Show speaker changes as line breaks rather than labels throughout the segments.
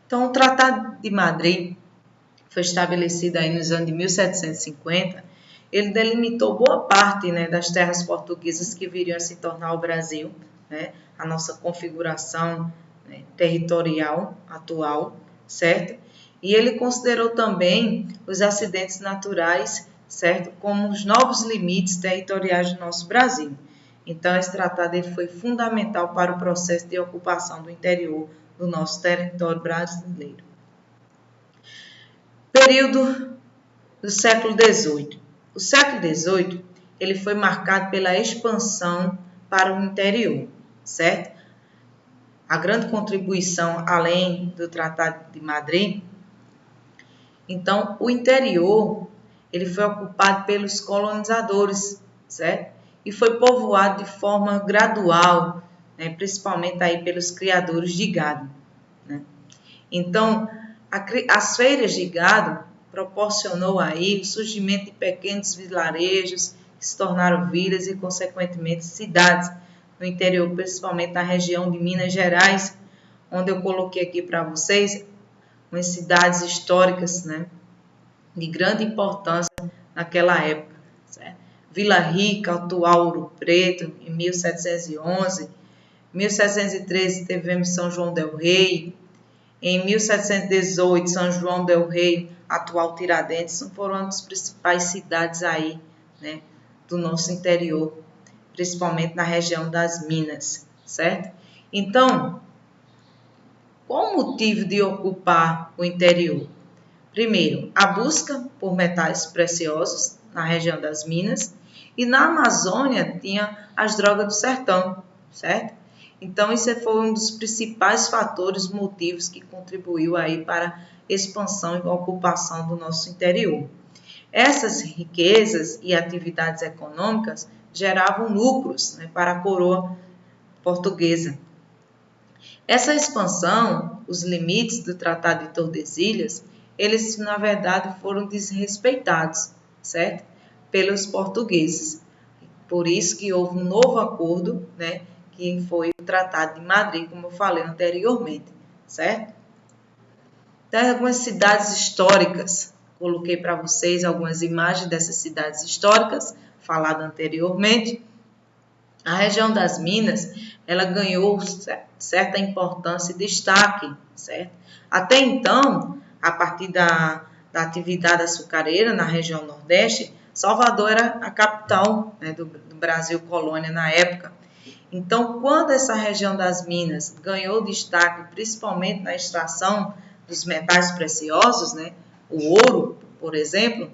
Então, o Tratado de Madrid foi estabelecido aí nos anos de 1750. Ele delimitou boa parte, né, das terras portuguesas que viriam a se tornar o Brasil, né, a nossa configuração, né, territorial atual, certo? E ele considerou também os acidentes naturais, certo, como os novos limites territoriais do nosso Brasil. Então, esse tratado ele foi fundamental para o processo de ocupação do interior do nosso território brasileiro. Período do século XVIII. O século XVIII ele foi marcado pela expansão para o interior, certo? A grande contribuição, além do Tratado de Madrid, então o interior ele foi ocupado pelos colonizadores, certo? E foi povoado de forma gradual, né? Principalmente aí pelos criadores de gado, né? Então, as feiras de gado proporcionou aí o surgimento de pequenos vilarejos que se tornaram vilas e, consequentemente, cidades no interior, principalmente na região de Minas Gerais, onde eu coloquei aqui para vocês umas cidades históricas, né, de grande importância naquela época, certo? Vila Rica, atual Ouro Preto, em 1711. 1713 tivemos São João del Rei. Em 1718, São João del Rei, atual Tiradentes, foram uma das principais cidades aí, né, do nosso interior, principalmente na região das Minas, certo? Então, qual o motivo de ocupar o interior? Primeiro, a busca por metais preciosos na região das Minas, e na Amazônia tinha as drogas do sertão, certo? Então, isso foi um dos principais fatores, motivos que contribuiu aí para a expansão e ocupação do nosso interior. Essas riquezas e atividades econômicas geravam lucros, né, para a coroa portuguesa. Essa expansão, os limites do Tratado de Tordesilhas, eles, na verdade, foram desrespeitados, certo? Pelos portugueses. Por isso que houve um novo acordo, né, que foi o Tratado de Madrid, como eu falei anteriormente, certo? Então, algumas cidades históricas, coloquei para vocês algumas imagens dessas cidades históricas, falado anteriormente. A região das Minas, ela ganhou certa importância e destaque, certo? Até então, a partir da atividade açucareira na região Nordeste, Salvador era a capital, né, do Brasil colônia na época. Então, quando essa região das Minas ganhou destaque, principalmente na extração dos metais preciosos, né, o ouro, por exemplo,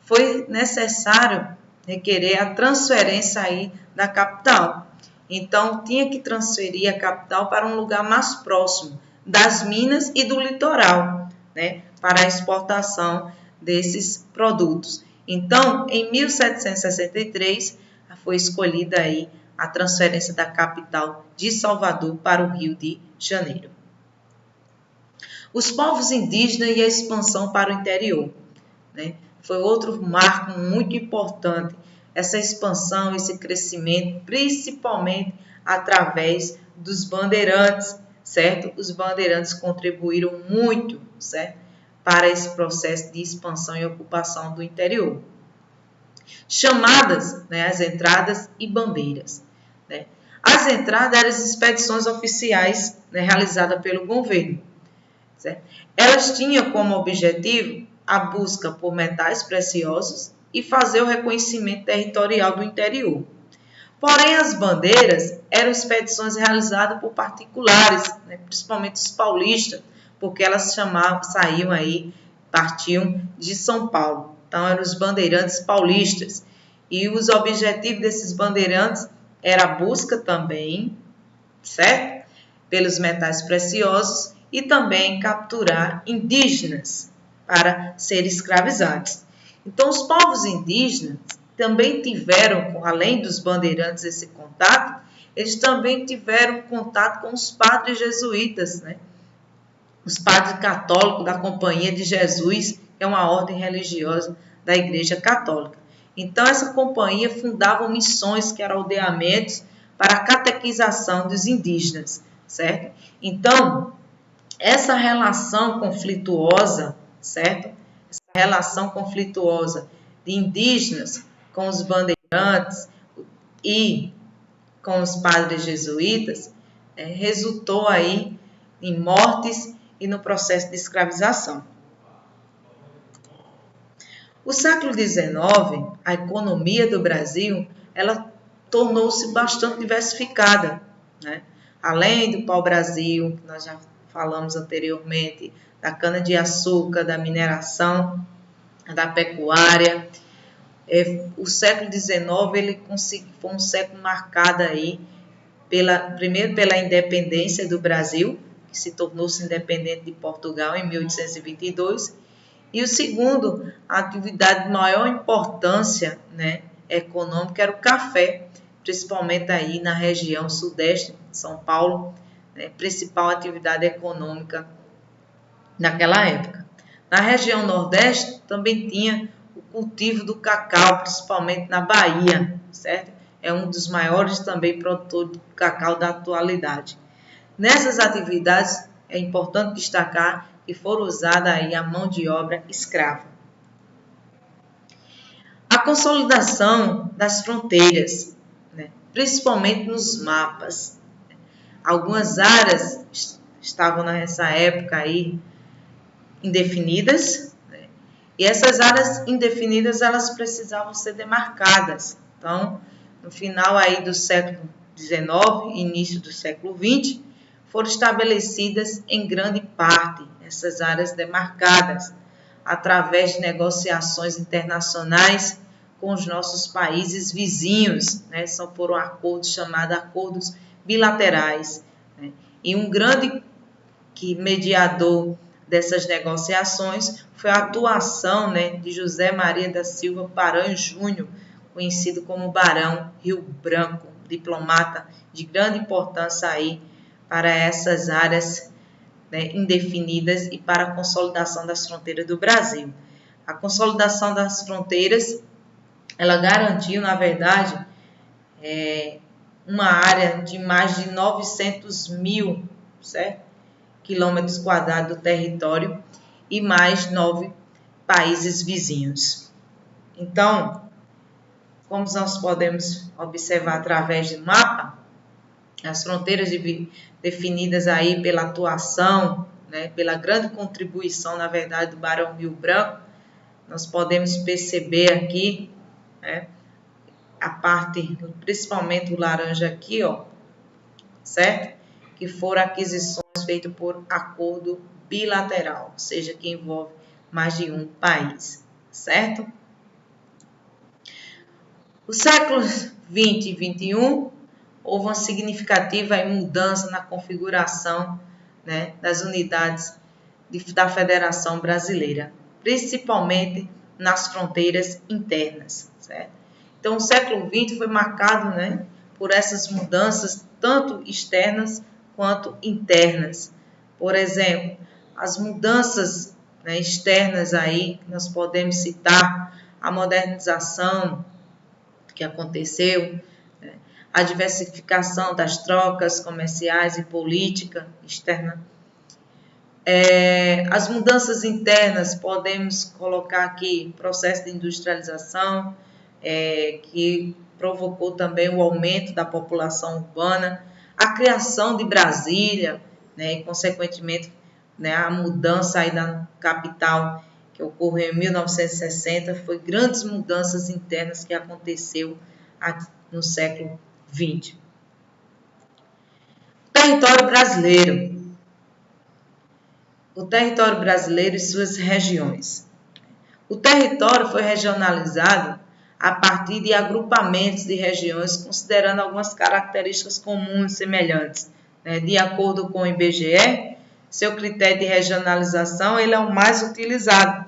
foi necessário requerer a transferência aí da capital. Então, tinha que transferir a capital para um lugar mais próximo das minas e do litoral, né, para a exportação desses produtos. Então, em 1763, foi escolhida aí a transferência da capital de Salvador para o Rio de Janeiro. Os povos indígenas e a expansão para o interior, né? Foi outro marco muito importante, essa expansão, esse crescimento, principalmente através dos bandeirantes, certo? Os bandeirantes contribuíram muito, certo? Para esse processo de expansão e ocupação do interior. Chamadas, né, as entradas e bandeiras, né? As entradas eram as expedições oficiais, né, realizadas pelo governo, certo? Elas tinham como objetivo a busca por metais preciosos e fazer o reconhecimento territorial do interior. Porém, as bandeiras eram expedições realizadas por particulares, né, principalmente os paulistas, porque elas saíam aí, partiam de São Paulo. Então, eram os bandeirantes paulistas. E os objetivos desses bandeirantes era a busca também, certo? Pelos metais preciosos e também capturar indígenas para serem escravizados. Então, os povos indígenas também tiveram, além dos bandeirantes, esse contato, eles também tiveram contato com os padres jesuítas, né? Os padres católicos da Companhia de Jesus, que é uma ordem religiosa da Igreja Católica. Então, essa companhia fundava missões, que eram aldeamentos, para a catequização dos indígenas, certo? Então, essa relação conflituosa, certo? Essa relação conflituosa de indígenas com os bandeirantes e com os padres jesuítas, resultou aí em mortes e no processo de escravização. O século XIX, a economia do Brasil, ela tornou-se bastante diversificada, né? Além do pau-brasil, que nós já falamos anteriormente, da cana-de-açúcar, da mineração, da pecuária, o século XIX ele foi um século marcado aí primeiro pela independência do Brasil, que se tornou-se independente de Portugal em 1822, e o segundo, a atividade de maior importância, né, econômica era o café, principalmente aí na região sudeste de São Paulo, né, principal atividade econômica naquela época. Na região nordeste também tinha o cultivo do cacau, principalmente na Bahia, certo? É um dos maiores também produtores de cacau da atualidade. Nessas atividades é importante destacar que foram usada aí a mão de obra escrava. A consolidação das fronteiras, né, principalmente nos mapas. Algumas áreas estavam nessa época aí indefinidas, né, e essas áreas indefinidas elas precisavam ser demarcadas. Então, no final aí do século XIX, início do século XX, foram estabelecidas em grande parte essas áreas demarcadas, através de negociações internacionais com os nossos países vizinhos, né? São por um acordo chamado acordos bilaterais, né? E um grande mediador dessas negociações foi a atuação, né, de José Maria da Silva Paranhos Júnior, conhecido como Barão Rio Branco, diplomata de grande importância aí para essas áreas, né, indefinidas e para a consolidação das fronteiras do Brasil. A consolidação das fronteiras, ela garantiu, na verdade, uma área de mais de 900 mil, certo? Quilômetros quadrados do território e mais 9 países vizinhos. Então, como nós podemos observar através do mapa, as fronteiras definidas aí pela atuação, né, pela grande contribuição, na verdade, do Barão Rio Branco, nós podemos perceber aqui, né, a parte, principalmente o laranja aqui, ó, certo? Que foram aquisições feitas por acordo bilateral, ou seja, que envolve mais de um país, certo? Os séculos 20 e 21 houve uma significativa mudança na configuração, né, das unidades da Federação Brasileira, principalmente nas fronteiras internas, certo? Então, o século XX foi marcado, né, por essas mudanças, tanto externas quanto internas. Por exemplo, as mudanças, né, externas aí, nós podemos citar a modernização que aconteceu, né, a diversificação das trocas comerciais e política externa. As mudanças internas, podemos colocar aqui processo de industrialização, que provocou também o aumento da população urbana, a criação de Brasília, né, e consequentemente, né, a mudança aí da capital que ocorreu em 1960, foi grandes mudanças internas que aconteceu no século XX. Território brasileiro. O território brasileiro e suas regiões. O território foi regionalizado a partir de agrupamentos de regiões, considerando algumas características comuns e semelhantes, né? De acordo com o IBGE, seu critério de regionalização ele é o mais utilizado,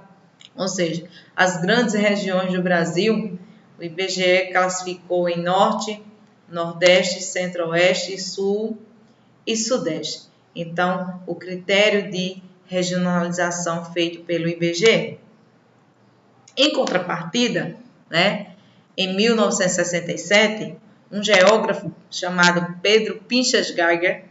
ou seja, as grandes regiões do Brasil, o IBGE classificou em Norte, Nordeste, Centro-Oeste, Sul e Sudeste. Então, o critério de regionalização feito pelo IBGE. Em contrapartida, né, em 1967, um geógrafo chamado Pedro Pinchas Geiger,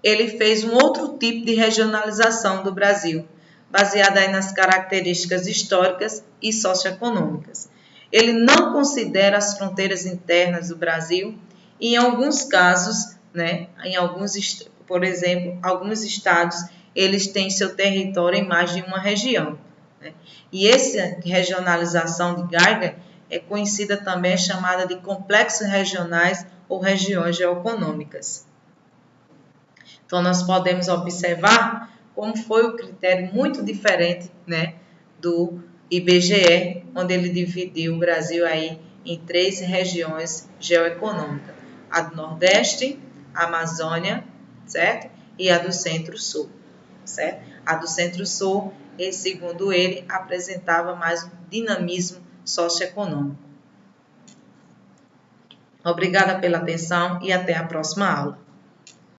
ele fez um outro tipo de regionalização do Brasil, baseada aí nas características históricas e socioeconômicas. Ele não considera as fronteiras internas do Brasil e, em alguns casos, né, por exemplo, alguns estados, eles têm seu território em mais de uma região, né? E essa regionalização de Geiger é conhecida também, chamada de complexos regionais ou regiões geoeconômicas. Então, nós podemos observar como foi o critério muito diferente, né, do IBGE, onde ele dividiu o Brasil aí em 3 regiões geoeconômicas: a do Nordeste, a Amazônia, certo? E a do Centro-Sul, certo? A do Centro-Sul, segundo ele, apresentava mais um dinamismo socioeconômico. Obrigada pela atenção e até a próxima aula.